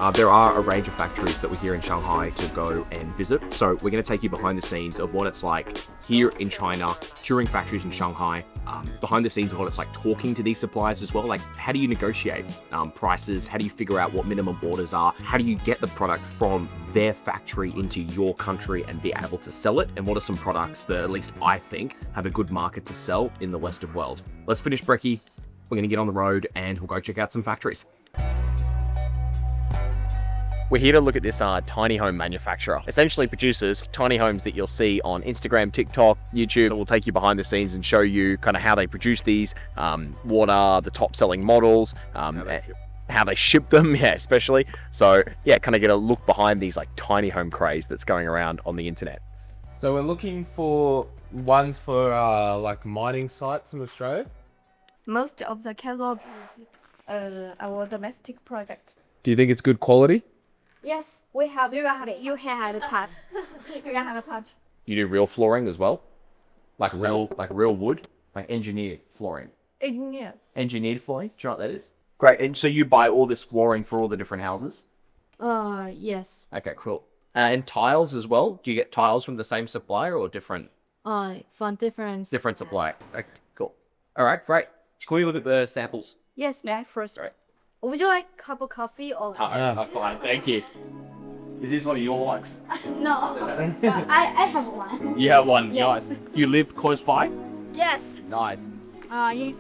There are a range of factories that we're here in Shanghai to go and visit. So we're going to take you behind the scenes of what it's like here in China, touring factories in Shanghai, behind the scenes of what it's like talking to these suppliers as well. Like, how do you negotiate prices? How do you figure out what minimum orders are? How do you get the product from their factory into your country and be able to sell it? And what are some products that, at least I think, have a good market to sell in the Western world? Let's finish brekkie. We're going to get on the road and we'll go check out some factories. We're here to look at this tiny home manufacturer. Essentially produces tiny homes that you'll see on Instagram, TikTok, YouTube. So we'll take you behind the scenes and show you kind of how they produce these, what are the top selling models, how they ship them, yeah, especially. So yeah, kind of get a look behind these like tiny home craze that's going around on the internet. So we're looking for ones for like mining sites in Australia. Most of the catalog is our domestic product. Do you think it's good quality? Yes, we have. You can have a part. You can have a part. You do real flooring as well? Like real wood? Like engineered flooring? Engineered flooring? Do you know what that is? Great. And so you buy all this flooring for all the different houses? Yes. Okay, cool. And tiles as well? Do you get tiles from the same supplier or different? From different Supplier. Okay, cool. All right, great. Can we look at the samples? Yes, may I first? Right. Would you like a cup of coffee or? Fine, thank you. Is this one of your likes? No, I have one. You have one, Yes. nice. You live close by? Yes. Nice.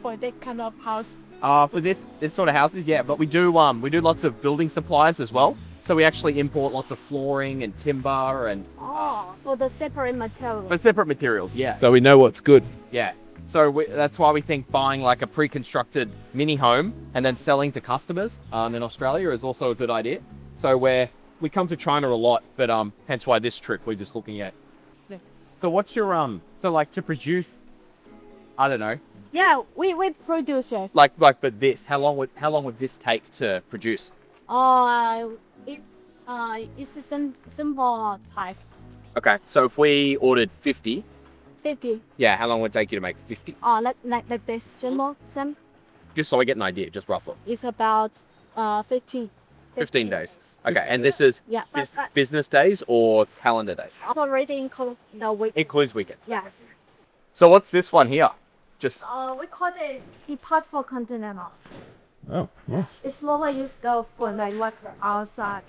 For that kind of house. For this sort of houses, yeah, but we do lots of building supplies as well. So we actually import lots of flooring and timber and For the separate material. but separate materials, yeah. So we know what's good. Yeah. So that's why we think buying like a pre-constructed mini home and then selling to customers in Australia is also a good idea. So we come to China a lot, but hence why this trip we're just looking at. So what's your so like to produce, I don't know. Yeah, we produce yes. But this, how long would this take to produce? It's a simple type. Okay, so if we ordered 50, 50. yeah, how long would it take you to make 50? Like this simple sim. Just so I get an idea, just roughly. It's about 15. 15 days. Okay, and this is Yeah, business days or calendar days? already include the week. Includes weekend. Yes. So what's this one here? Just We call it depart for continental. Oh, yes. It's normally used go for like work outside.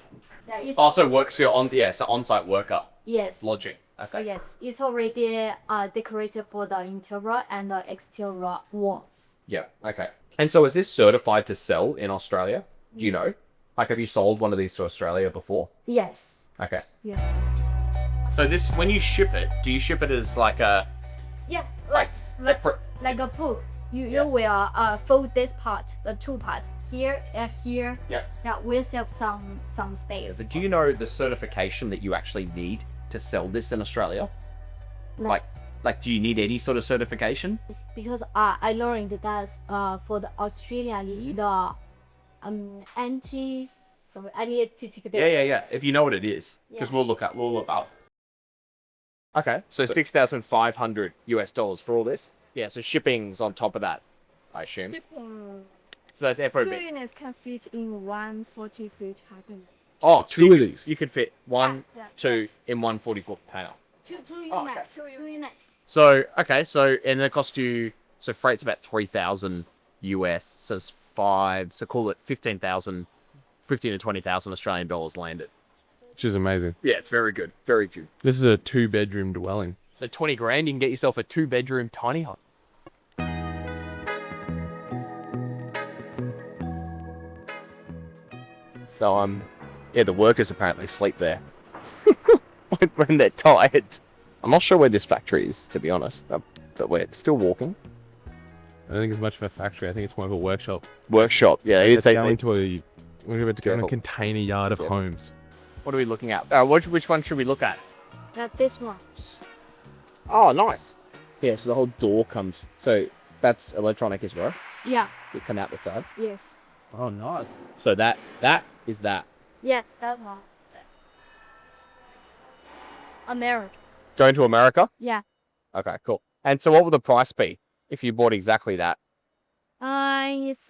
Yeah, it's, also works here so on-site worker yes. lodging. Okay. Yes, it's already decorated for the interior and the exterior wall. Yeah. Okay. And so is this certified to sell in Australia? Do you know? Like, have you sold one of these to Australia before? Yes. Okay. Yes. So this, when you ship it, do you ship it as like a Yeah, separate? like a book. You will fold this part, the two part here and here. Yeah. Yeah, we'll save some space. Do you know the certification that you actually need to sell this in Australia? Like, do you need any sort of certification? Because I learned that for the Australia the so I need to take Yeah. If you know what it is, because Yeah. we'll look up. Okay, so $6,500 US for all this. Yeah, so shipping's on top of that, I assume. So that's Two FOB. units can fit in 140 feet cabin. Oh, Two of these. You could fit one, Yeah, two yes. in 144 container. Two Oh, units. Two units. So okay, and it costs you. So freight's about 3,000 US. So it's so call it 15,000, 15 to 20,000 Australian dollars landed. Which is amazing. Yeah, it's very good, very good. This is a 2-bedroom dwelling. So 20 grand, you can get yourself a 2-bedroom tiny home. So yeah, the workers apparently sleep there when they're tired. I'm not sure where this factory is, to be honest, but we're still walking. I don't think it's much of a factory. I think it's more of a workshop. Workshop, yeah. We're about to go in a Careful. container yard of Yeah. homes. What are we looking at? Which one should we look at? This one. Oh, nice. Yeah, so the whole door comes. So that's electronic as well. Yeah. It come out the side. Yes. Oh, nice. So that is that. Yeah, that one. America. Going to America? Yeah. Okay, cool. And so what would the price be if you bought exactly that? It's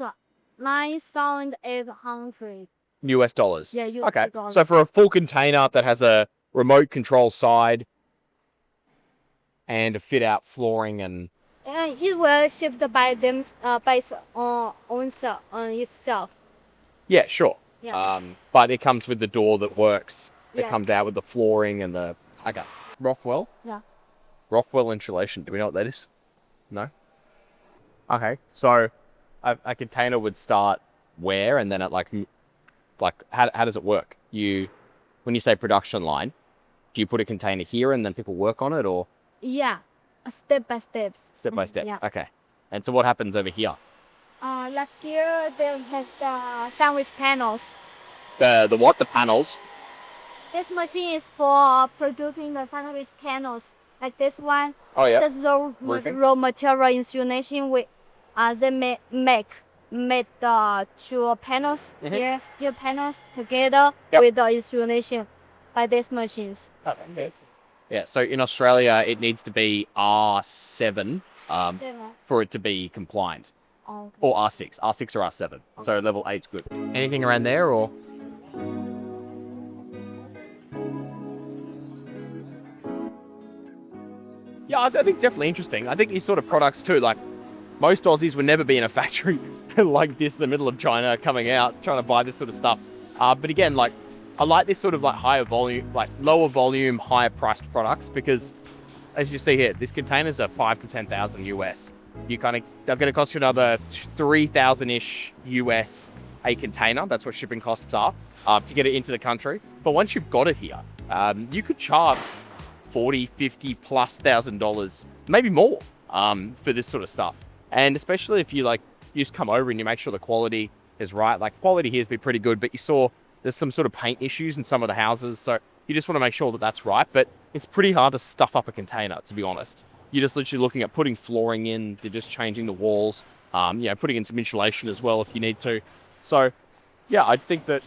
9,800 US dollars. Yeah, US Okay. dollars. So for a full container that has a remote control side and a fit out flooring and And it will shipped by them by its own self on itself. yeah, sure. Yeah. But it comes with the door that works. It Yes. comes out with the flooring and the okay. Rothwell? Yeah. Rothwell insulation. Do we know what that is? No? Okay. So a container would start where and then it like how does it work? When you say production line, do you put a container here and then people work on it or Yeah. Step by steps. step by step? Yeah. Okay. And so what happens over here? Like here, there has the sandwich panels. The what? The panels. This machine is for producing the sandwich panels. Like this one, Oh yeah. that's the Roofing? raw material insulation. They made the two panels Mhm. here, steel panels together Yep. with the insulation by these machines. Yeah. So in Australia, it needs to be R7 for it to be compliant, Okay. or R6. R6 or R7. So level 8's good. Anything around there or? Yeah, I think definitely interesting. I think these sort of products too, like most Aussies would never be in a factory like this in the middle of China coming out, trying to buy this sort of stuff. But again, like I like this sort of like higher volume, like lower volume, higher priced products because as you see here, these containers are 5 to 10,000 US. They're going to cost you another 3,000-ish US a container. That's what shipping costs are to get it into the country. But once you've got it here, you could charge 40, 50 plus $1,000, maybe more for this sort of stuff. And especially if you just come over and you make sure the quality is right. Like quality here has been pretty good, but you saw there's some sort of paint issues in some of the houses. So you just want to make sure that that's right. But it's pretty hard to stuff up a container, to be honest. You're just literally looking at putting flooring in, you're just changing the walls, putting in some insulation as well if you need to. So yeah, I think that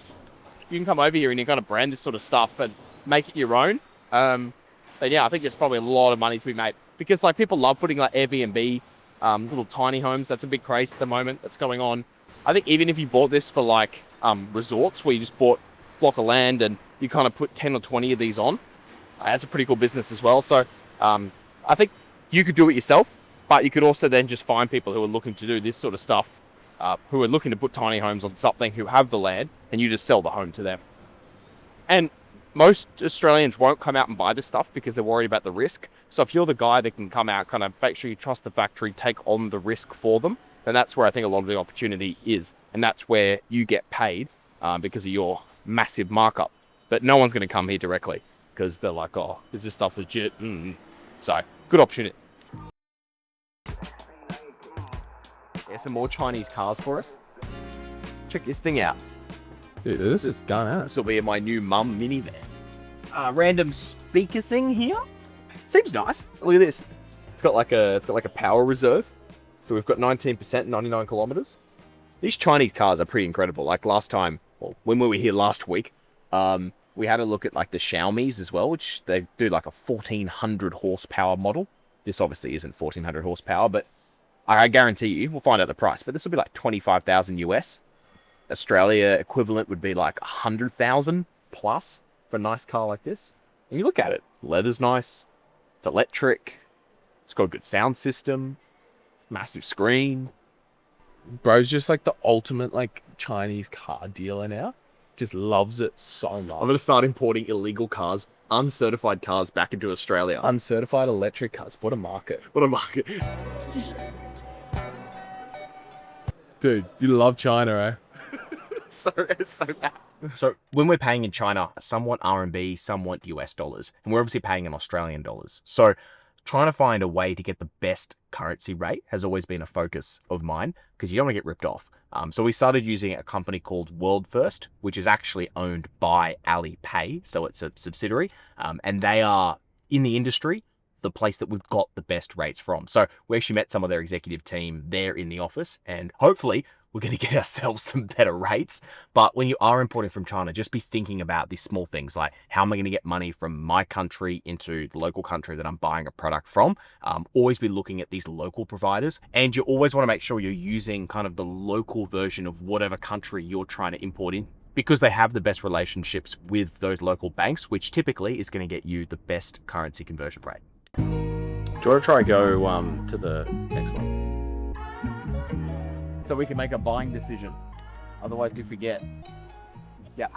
you can come over here and you kind of brand this sort of stuff and make it your own. But yeah, I think there's probably a lot of money to be made because like people love putting like Airbnb, little tiny homes. That's a big craze at the moment that's going on. I think even if you bought this for like resorts where you just bought a block of land and you kind of put 10 or 20 of these on, that's a pretty cool business as well. So I think you could do it yourself, but you could also then just find people who are looking to do this sort of stuff, who are looking to put tiny homes on something, who have the land, and you just sell the home to them. And most Australians won't come out and buy this stuff because they're worried about the risk. So if you're the guy that can come out, kind of make sure you trust the factory, take on the risk for them, then that's where I think a lot of the opportunity is. And that's where you get paid because of your massive markup. But no one's going to come here directly because they're like, oh, is this stuff legit? So good opportunity. Yeah, some more Chinese cars for us. Check this thing out. Dude, this is going out. This will be my new mum minivan. Random speaker thing here. Seems nice. Look at this. It's got like a power reserve. So we've got 19%, 99 kilometers. These Chinese cars are pretty incredible. Like last time, well, when we were here last week, we had a look at like the Xiaomi's as well, which they do like a 1400 horsepower model. This obviously isn't 1400 horsepower, but I guarantee you, we'll find out the price, but this will be like 25,000 US. Australia equivalent would be like 100,000 plus for a nice car like this. And you look at it, leather's nice, it's electric, it's got a good sound system, massive screen. Bro's just like the ultimate like Chinese car dealer now. Just loves it so much. I'm going to start importing illegal cars, uncertified cars back into Australia. Uncertified electric cars. What a market. What a market. Dude, you love China, eh? It's so bad. So when we're paying in China, some want RMB, some want US dollars, and we're obviously paying in Australian dollars. So trying to find a way to get the best currency rate has always been a focus of mine because you don't want to get ripped off. So we started using a company called World First, which is actually owned by Alipay. So it's a subsidiary, and they are in the industry, the place that we've got the best rates from. So we actually met some of their executive team there in the office, and hopefully we're going to get ourselves some better rates. But when you are importing from China, just be thinking about these small things like how am I going to get money from my country into the local country that I'm buying a product from. Always be looking at these local providers, and you always want to make sure you're using kind of the local version of whatever country you're trying to import in because they have the best relationships with those local banks, which typically is going to get you the best currency conversion rate. Do you want to try and go to the next one? So we can make a buying decision. Otherwise we forget.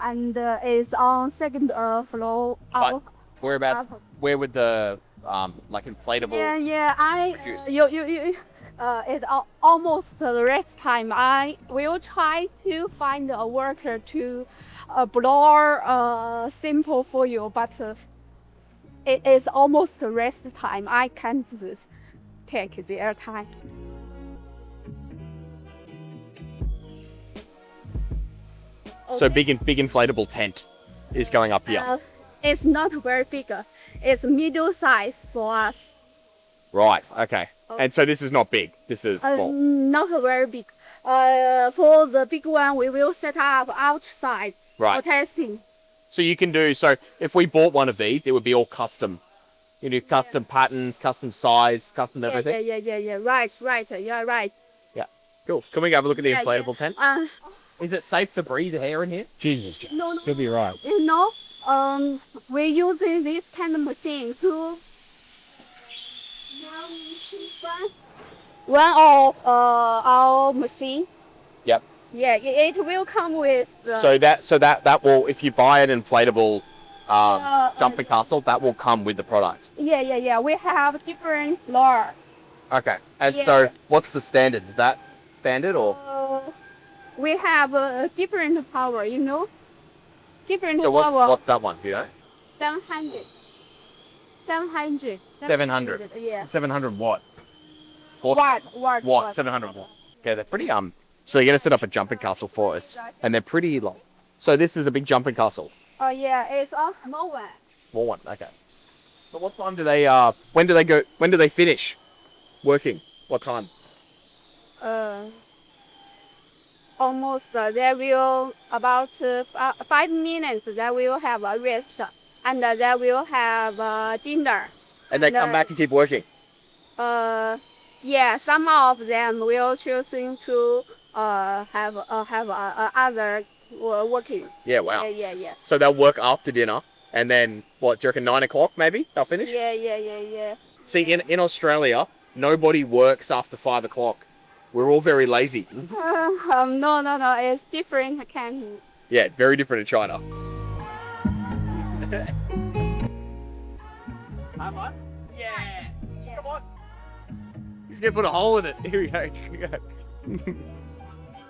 And it's on second floor. But where would the like inflatable? Produce. It's almost the rest time. I will try to find a worker to blow simple for you, but it is almost the rest time. I can't take their time. So big inflatable tent is going up here. It's not very big. It's middle size for us. Right. Okay. And so this is not big. This is small. Not very big. For the big one, we will set up outside Right. for testing. So you can do, so if we bought one of these, it would be all custom. You do custom patterns, custom size, custom everything. Yeah. Right. Yeah, right. Cool. Can we have a look at the Yeah, inflatable tent? Is it safe to breathe air in here? Jesus, Jack. No. You'll be right. You know, we're using this kind of machine to one of our machine. Yep. Yeah, it will come with. So that will, if you buy an inflatable jumping castle, that will come with the product. Yeah. We have different lure. Okay. And Yeah. so what's the standard? Is that standard or? We have a different power, you know. Different So power. what's that one? Do you know? 700. 700. 700. Yeah. 700 watt. Watt. 700 watt. Okay, they're pretty so you're gonna set up a jumping castle for us, and they're pretty long. So this is a big jumping castle. Oh yeah, it's a small one. Small one. Okay. So what time do they? When do they go? When do they finish working? What time? Almost they will about 5 minutes. They will have a rest, and they will have dinner. And they come back and keep working. Yeah, some of them will choosing to have other working. Yeah. Wow. Yeah. So they'll work after dinner, and then what? Do you reckon 9 o'clock maybe they'll finish? Yeah. See, in Australia, nobody works after 5 o'clock. We're all very lazy. No, it's different accounting. Yeah, very different in China. Yeah. Come on. He's gonna put a hole in it. Here we go.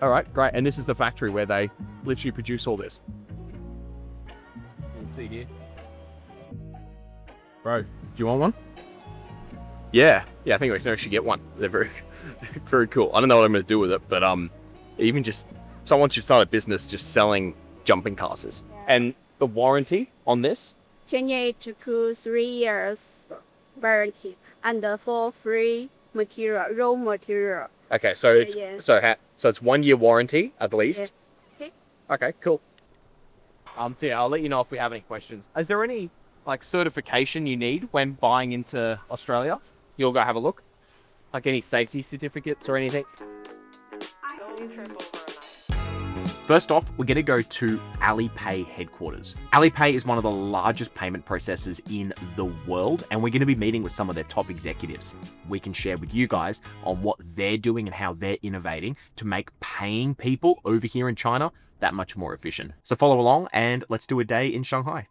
All right, great. And this is the factory where they literally produce all this. You can see here. Bro, do you want one? Yeah, I think we can actually get one. They're very, very cool. I don't know what I'm going to do with it, but even just someone should start a business just selling jumping castles. Yeah. And the warranty on this? 28 to 3 years warranty, and for free material, raw material. Okay, so it's Yeah. so it's 1 year warranty at least. Okay. Okay, cool. So yeah, I'll let you know if we have any questions. Is there any like certification you need when buying into Australia? You'll go have a look. Like any safety certificates or anything? First off, we're going to go to Alipay headquarters. Alipay is one of the largest payment processors in the world, and we're going to be meeting with some of their top executives. We can share with you guys on what they're doing and how they're innovating to make paying people over here in China that much more efficient. So follow along and let's do a day in Shanghai.